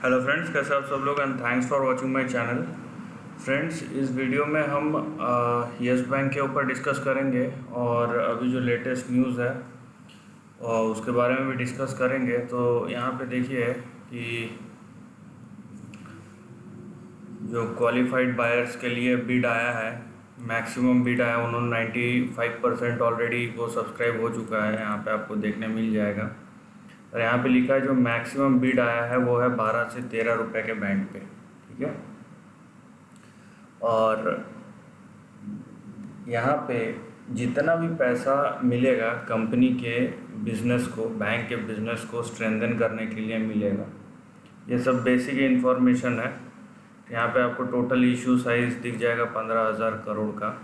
Hello friends, कैसे आप सब लोग and thanks for watching my channel. Friends, इस वीडियो में हम यस बैंक के ऊपर डिस्कस करेंगे और अभी जो लेटेस्ट न्यूज़ है उसके बारे में भी डिस्कस करेंगे। तो यहाँ पे देखिए कि जो क्वालिफाइड बायर्स के लिए बिड आया है, मैक्सिमम बिड आया, उन्होंने 95% ऑलरेडी वो सब्सक्राइब हो चुका है। यहाँ पे आपको देखने मिल जाएगा और यहाँ पे लिखा है जो मैक्सिमम बिड आया है वो है 12 से 13 रुपए के बैंड पे। ठीक है, और यहाँ पे जितना भी पैसा मिलेगा कंपनी के बिजनेस को, बैंक के बिजनेस को स्ट्रेंथन करने के लिए मिलेगा। ये सब बेसिक इन्फॉर्मेशन है। यहाँ पे आपको टोटल इशू साइज दिख जाएगा 15,000 करोड़ का।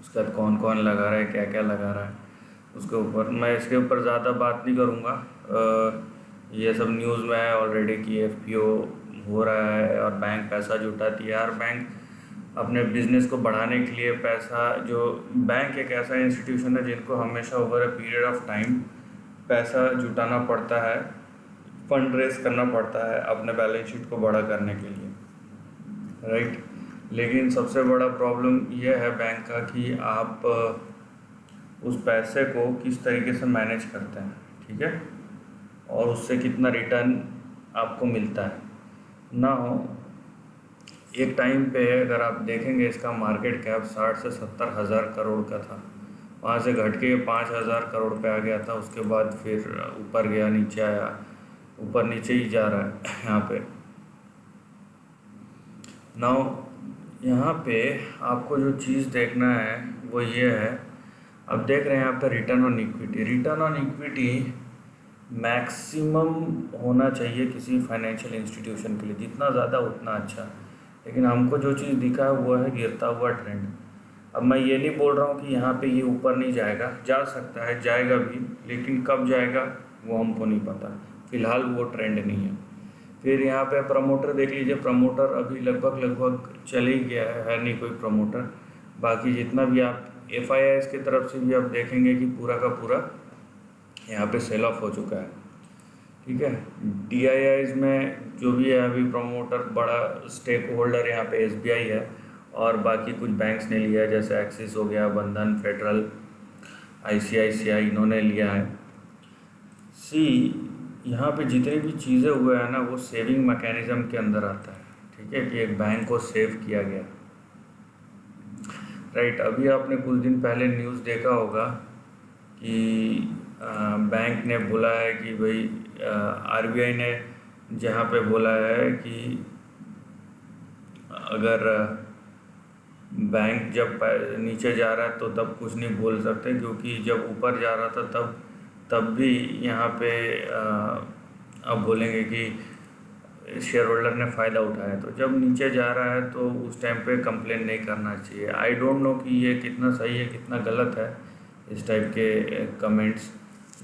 उसके बाद कौन कौन लगा रहा है, क्या क्या लगा रहा है, उसके ऊपर मैं इसके ऊपर ज़्यादा बात नहीं करूँगा। ये सब न्यूज़ में है ऑलरेडी कि एफपीओ हो रहा है और बैंक पैसा जुटाती है। हर बैंक अपने बिजनेस को बढ़ाने के लिए पैसा, जो बैंक एक ऐसा इंस्टीट्यूशन है जिनको हमेशा over a period of time पैसा जुटाना पड़ता है, फंड रेज करना पड़ता है अपने बैलेंस शीट को बड़ा करने के लिए, राइट। लेकिन सबसे बड़ा प्रॉब्लम यह है बैंक का कि आप उस पैसे को किस तरीके से मैनेज करते हैं, ठीक है, और उससे कितना रिटर्न आपको मिलता है ना हो। एक टाइम पे अगर आप देखेंगे इसका मार्केट कैप 60 से 70 हज़ार करोड़ का था, वहाँ से घट के 5,000 करोड़ पे आ गया था। उसके बाद फिर ऊपर गया, नीचे आया, ऊपर नीचे ही जा रहा है यहाँ पे। नाउ यहाँ पे आपको जो चीज़ देखना है वो ये है, अब देख रहे हैं यहाँ पे return on equity. Return on equity maximum होना चाहिए किसी फाइनेंशियल इंस्टीट्यूशन के लिए, जितना ज़्यादा उतना अच्छा। लेकिन हमको जो चीज़ दिखा है वो है गिरता हुआ ट्रेंड। अब मैं ये नहीं बोल रहा हूँ कि यहाँ पे ये ऊपर नहीं जाएगा, जा सकता है, जाएगा भी, लेकिन कब जाएगा वो हमको नहीं पता। फ़िलहाल वो ट्रेंड नहीं है। फिर यहाँ पे प्रमोटर देख लीजिए, प्रमोटर अभी लगभग चल ही गया है नहीं कोई प्रमोटर। बाकी जितना भी आप FIIs की तरफ से भी आप देखेंगे कि पूरा का पूरा यहाँ पे सेल ऑफ हो चुका है, ठीक है। DIIs में जो भी है अभी प्रमोटर, बड़ा स्टेक होल्डर यहाँ पे SBI है और बाकी कुछ बैंक्स ने लिया है, जैसे एक्सिस हो गया, बंधन, फेडरल, ICICI, इन्होंने लिया है। यहाँ पे जितनी भी चीज़ें हुए हैं ना वो सेविंग मैकेनिज्म के अंदर आता है, ठीक है, कि एक बैंक को सेव किया गया, राइट। अभी आपने कुछ दिन पहले न्यूज़ देखा होगा कि बैंक ने बोला है कि भाई RBI ने जहाँ पे बोला है कि अगर बैंक जब नीचे जा रहा है तो तब कुछ नहीं बोल सकते, क्योंकि जब ऊपर जा रहा था तब भी यहाँ पे अब बोलेंगे कि शेयर होल्डर ने फ़ायदा उठाया। तो जब नीचे जा रहा है तो उस टाइम पे कंप्लेन नहीं करना चाहिए। आई डोंट नो कि ये कितना सही है कितना गलत है इस टाइप के comments,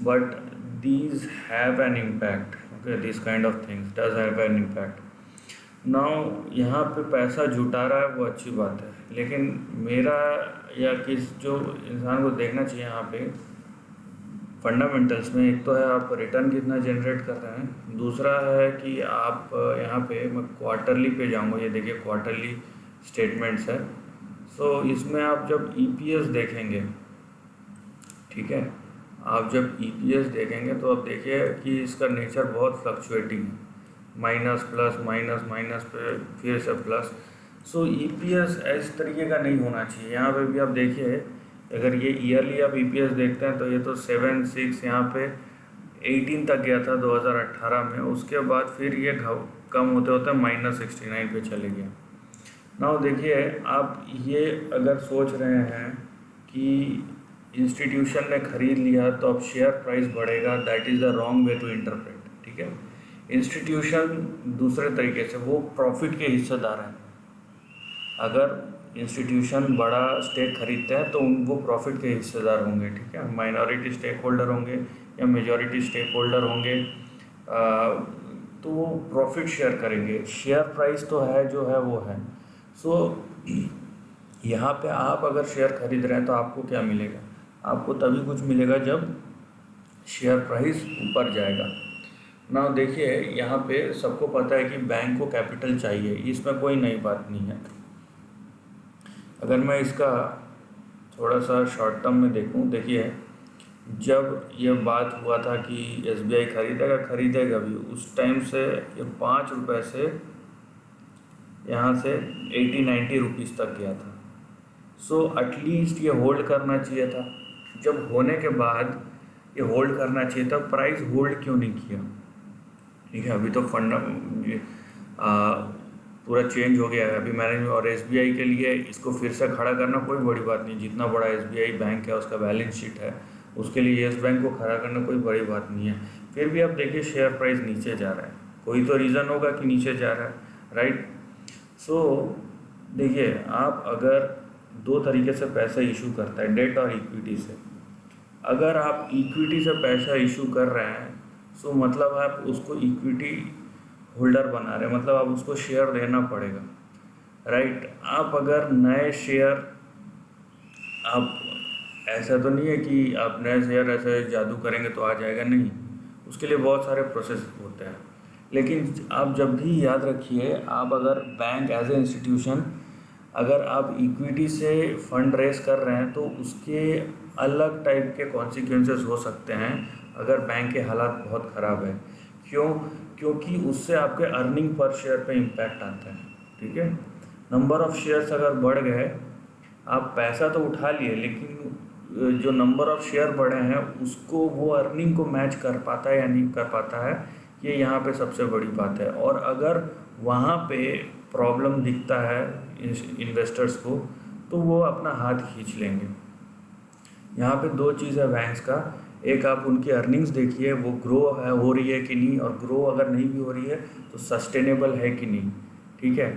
but these have an impact, okay, this kind of things does have an impact. now यहाँ पे पैसा जुटा रहा है वो अच्छी बात है, लेकिन मेरा या किस जो इंसान को देखना चाहिए यहाँ पे फंडामेंटल्स में, एक तो है आप रिटर्न कितना जनरेट कर रहे हैं, दूसरा है कि आप यहाँ पे, मैं क्वार्टरली पे जाऊँगा, ये देखिए क्वार्टरली स्टेटमेंट्स है। सो इसमें आप जब EPS देखेंगे, ठीक है, आप जब EPS देखेंगे तो आप देखिए कि इसका नेचर बहुत फ्लक्चुएटिंग है, माइनस प्लस माइनस माइनस पे फिर से प्लस। सो EPS इस तरीके का नहीं होना चाहिए। यहाँ पे भी आप देखिए, अगर ये ईयरली आप EPS देखते हैं तो ये तो 7, 6 यहाँ पे 18 तक गया था 2018 में, उसके बाद फिर ये कम होते होते -69 पे चले गया। नाउ देखिए, आप ये अगर सोच रहे हैं कि इंस्टीट्यूशन ने खरीद लिया तो अब शेयर प्राइस बढ़ेगा, that is the wrong way to interpret, ठीक है। इंस्टीट्यूशन दूसरे तरीके से, वो प्रॉफिट के हिस्सेदार हैं। अगर इंस्टीट्यूशन बड़ा स्टेक खरीदते हैं तो वो प्रॉफिट के हिस्सेदार होंगे, ठीक है, माइनॉरिटी स्टेक होल्डर होंगे या मेजॉरिटी स्टेक होल्डर होंगे, तो वो प्रॉफिट शेयर करेंगे। शेयर प्राइस तो है जो है वो है। सो यहाँ पे आप अगर शेयर खरीद रहे हैं तो आपको क्या मिलेगा, आपको तभी कुछ मिलेगा जब शेयर प्राइस ऊपर जाएगा। ना देखिए, यहाँ पे सबको पता है कि बैंक को कैपिटल चाहिए, इसमें कोई नई बात नहीं है। अगर मैं इसका थोड़ा सा शॉर्ट टर्म में देखूँ, देखिए जब ये बात हुआ था कि एसबीआई खरीदेगा भी, उस टाइम से ये 5 रुपये से यहाँ से 80-90 रुपीज़ तक गया था। सो एटलीस्ट ये होल्ड करना चाहिए था। जब होने के बाद ये होल्ड करना चाहिए था, प्राइस होल्ड क्यों नहीं किया? ठीक है, अभी तो पूरा चेंज हो गया है अभी मैंने, और एसबीआई के लिए इसको फिर से खड़ा करना कोई बड़ी बात नहीं। जितना बड़ा एसबीआई बैंक है, उसका बैलेंस शीट है, उसके लिए येस बैंक को खड़ा करना कोई बड़ी बात नहीं है। फिर भी आप देखिए शेयर प्राइस नीचे जा रहा है, कोई तो रीज़न होगा कि नीचे जा रहा है, राइट। सो देखिए, आप अगर दो तरीके से पैसा इशू करता है, डेट और इक्विटी से। अगर आप इक्विटी से पैसा इशू कर रहे हैं, सो मतलब आप उसको इक्विटी होल्डर बना रहे हैं, मतलब आप उसको शेयर देना पड़ेगा, राइट। आप अगर नए शेयर, आप ऐसा तो नहीं है कि आप नए शेयर ऐसे जादू करेंगे तो आ जाएगा, नहीं, उसके लिए बहुत सारे प्रोसेस होते हैं। लेकिन आप जब भी याद रखिए, आप अगर बैंक एज ए इंस्टीट्यूशन अगर आप इक्विटी से फंड रेस कर रहे हैं तो उसके अलग टाइप के कॉन्सिक्वेंसेस हो सकते हैं अगर बैंक के हालात बहुत ख़राब है। क्योंकि उससे आपके अर्निंग पर शेयर पे इम्पैक्ट आता है, ठीक है। नंबर ऑफ़ शेयर्स अगर बढ़ गए, आप पैसा तो उठा लिए, लेकिन जो नंबर ऑफ़ शेयर बढ़े हैं उसको वो अर्निंग को मैच कर पाता है या नहीं कर पाता है, ये यहाँ पे सबसे बड़ी बात है। और अगर वहाँ पे प्रॉब्लम दिखता है इन्वेस्टर्स को, तो वो अपना हाथ खींच लेंगे। यहाँ पे दो चीज़ है बैंक्स का, एक आप उनकी अर्निंग्स देखिए, वो ग्रो हो रही है कि नहीं, और ग्रो अगर नहीं भी हो रही है तो सस्टेनेबल है कि नहीं, ठीक है।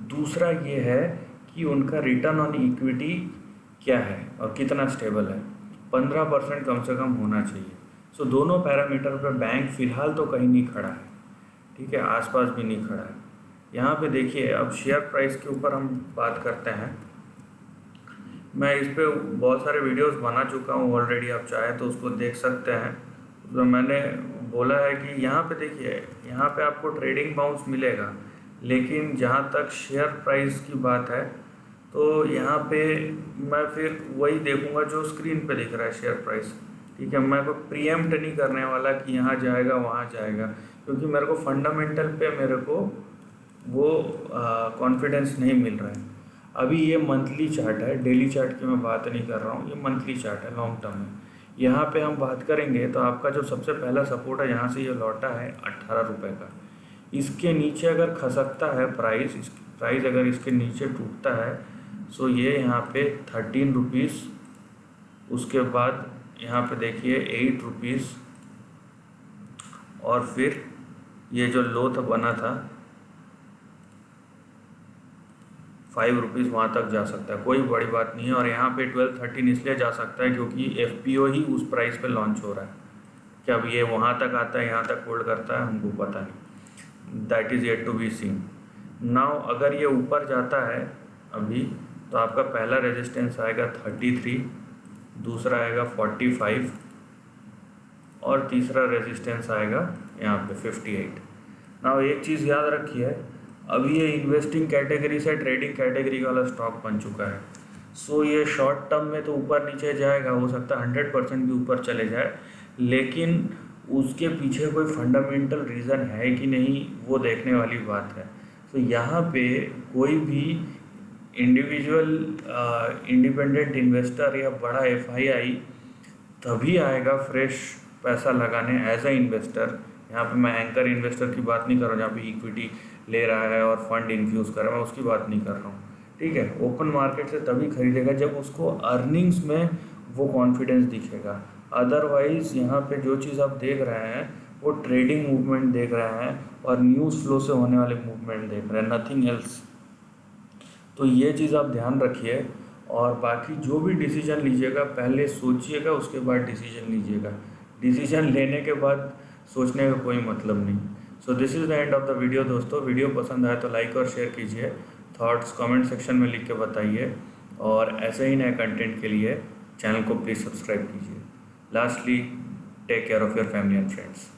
दूसरा ये है कि उनका रिटर्न ऑन इक्विटी क्या है और कितना स्टेबल है, 15% कम से कम होना चाहिए। सो दोनों पैरामीटर पर बैंक फ़िलहाल तो कहीं नहीं खड़ा है, ठीक है, आसपास भी नहीं खड़ा है। यहाँ पे देखिए, अब शेयर प्राइस के ऊपर हम बात करते हैं। मैं इस पे बहुत सारे वीडियोस बना चुका हूँ ऑलरेडी, आप चाहे तो उसको देख सकते हैं। तो मैंने बोला है कि यहाँ पे देखिए, यहाँ पे आपको ट्रेडिंग बाउंस मिलेगा, लेकिन जहाँ तक शेयर प्राइस की बात है तो यहाँ पे मैं फिर वही देखूँगा जो स्क्रीन पे दिख रहा है शेयर प्राइस, ठीक है। मैं कोई प्रीएम्प्ट नहीं करने वाला कि यहाँ जाएगा वहाँ जाएगा, क्योंकि मेरे को फंडामेंटल पे मेरे को वो कॉन्फिडेंस नहीं मिल रहा है। अभी ये मंथली चार्ट है, डेली चार्ट की मैं बात नहीं कर रहा हूँ, ये मंथली चार्ट है, लॉन्ग टर्म है। यहाँ पे हम बात करेंगे तो आपका जो सबसे पहला सपोर्ट है, यहाँ से ये लौटा है 18 रुपये का। इसके नीचे अगर खसकता है प्राइस अगर इसके नीचे टूटता है, सो ये यहाँ पे 13 रुपीज़, उसके बाद यहाँ पे देखिए 8 रुपीज़, और फिर ये जो लो था बना था 5 रुपीज़, वहाँ तक जा सकता है, कोई बड़ी बात नहीं है। और यहाँ पे 12-13 इसलिए जा सकता है क्योंकि FPO ही उस प्राइस पे लॉन्च हो रहा है। क्या अब ये वहाँ तक आता है, यहाँ तक होल्ड करता है, हमको पता नहीं, that is yet to be seen. Now अगर ये ऊपर जाता है अभी, तो आपका पहला रेजिस्टेंस आएगा 33, दूसरा आएगा 45, और तीसरा रेजिस्टेंस आएगा यहाँ पे 58। नाउ एक चीज़ याद रखिए, अभी ये इन्वेस्टिंग कैटेगरी से ट्रेडिंग कैटेगरी वाला स्टॉक बन चुका है। सो ये शॉर्ट टर्म में तो ऊपर नीचे जाएगा, हो सकता है 100% भी ऊपर चले जाए, लेकिन उसके पीछे कोई फंडामेंटल रीज़न है कि नहीं, वो देखने वाली बात है। तो यहाँ पे कोई भी इंडिविजुअल इंडिपेंडेंट इन्वेस्टर या बड़ा FII तभी आएगा फ्रेश पैसा लगाने एज ए इन्वेस्टर। यहाँ पे मैं एंकर इन्वेस्टर की बात नहीं कर रहा हूँ, जहाँ पे इक्विटी ले रहा है और फंड इन्फ्यूज़ कर रहा है, मैं उसकी बात नहीं कर रहा हूँ, ठीक है। ओपन मार्केट से तभी खरीदेगा जब उसको अर्निंग्स में वो कॉन्फिडेंस दिखेगा। अदरवाइज़ यहाँ पे जो चीज़ आप देख रहे हैं वो ट्रेडिंग मूवमेंट देख रहे हैं और न्यूज़ फ्लो से होने वाले मूवमेंट देख रहे हैं, नथिंग एल्स। तो ये चीज़ आप ध्यान रखिए, और बाकी जो भी डिसीजन लीजिएगा पहले सोचिएगा, उसके बाद डिसीजन लीजिएगा। डिसीजन लेने के बाद सोचने का कोई मतलब नहीं। So this is the end of the video दोस्तों। वीडियो पसंद आए तो लाइक और शेयर कीजिए, थॉट्स कमेंट सेक्शन में लिख के बताइए, और ऐसे ही नए कंटेंट के लिए चैनल को प्लीज़ सब्सक्राइब कीजिए। Lastly, take care of your family and friends.